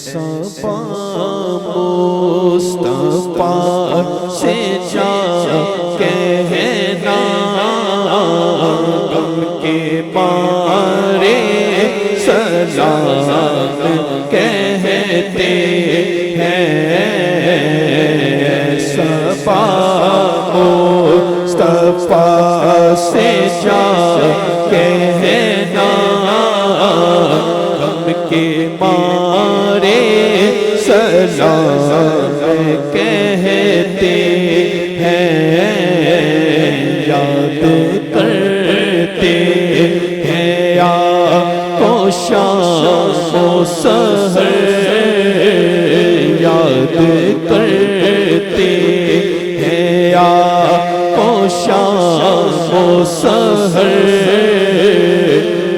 صفا مصطفیٰ سے جا کہنا غم کے مارے سلام کہتے ہیں صفا مصطفیٰ سے جا کہنا غم کے مارے سلام کہتے ہیں یاد کرتے ہیں یا کو شام و سحر یاد کرتے ہیں یا کو شام و سحر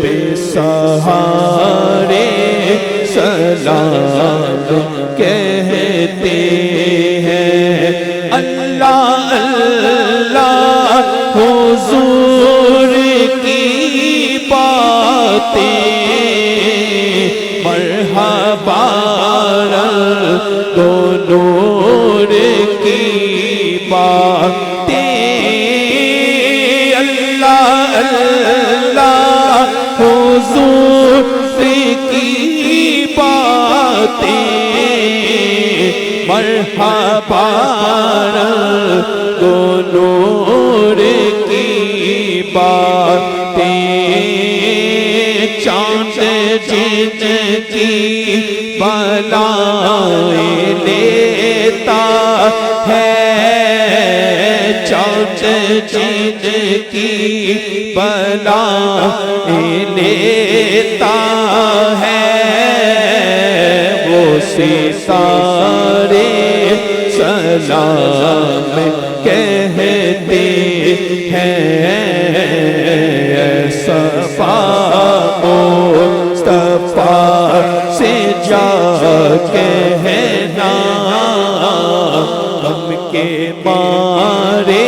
بے سہارے سلام کہتے ہیں اللہ اللہ حضور کی باتیں مرحبا دو نور کی باتیں اللہ اللہ حضور کی مرحبا دو نور کی باتیں چاند جن کی بلائیں لیتا ہے چاند جن کی بلائیں لیتا ہے وہ ستارے سلام کہتے ہیں صفا مصطفیٰ سے جا کہنا غم کے مارے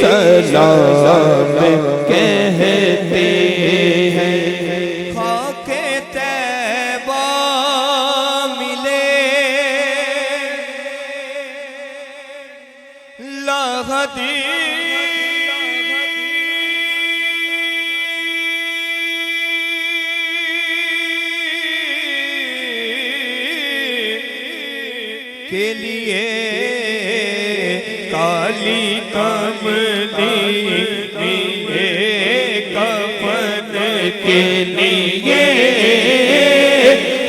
سلام کہتے ہیں کے لیے کالی کملی کفن کے لیے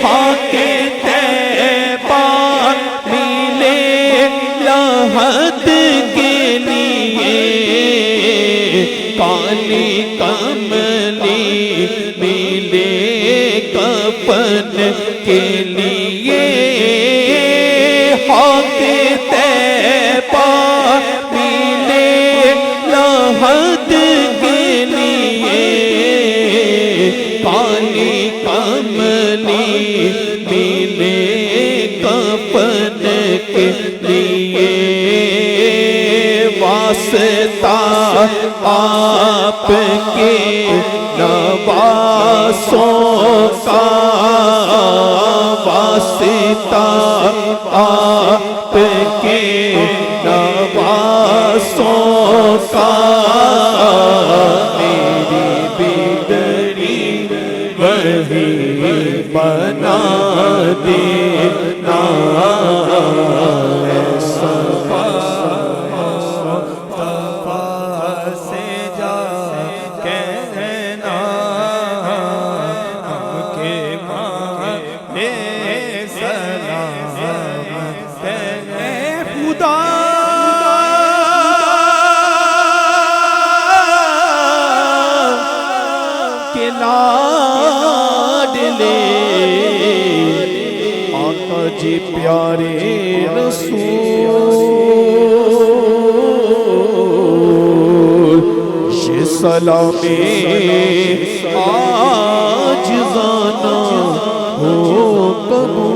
خاک طیبہ ملے لحد کے لیے کالی کملی ملے کفن کے لیے خاک طیبہ ملے لحد کے لیے کالی کملی ملے کفن کے لیے واسطہ آپ کے نواسوں کا واسطہ آپ کے نواسوں کا میری بگڑی وہی بنا دینا صفا سے جا کہنا ہم کے مارے سلام کہتے خدا کے لاڈلے آقا جی پیارے رسول یہ سلامی آج زانا ہو قبول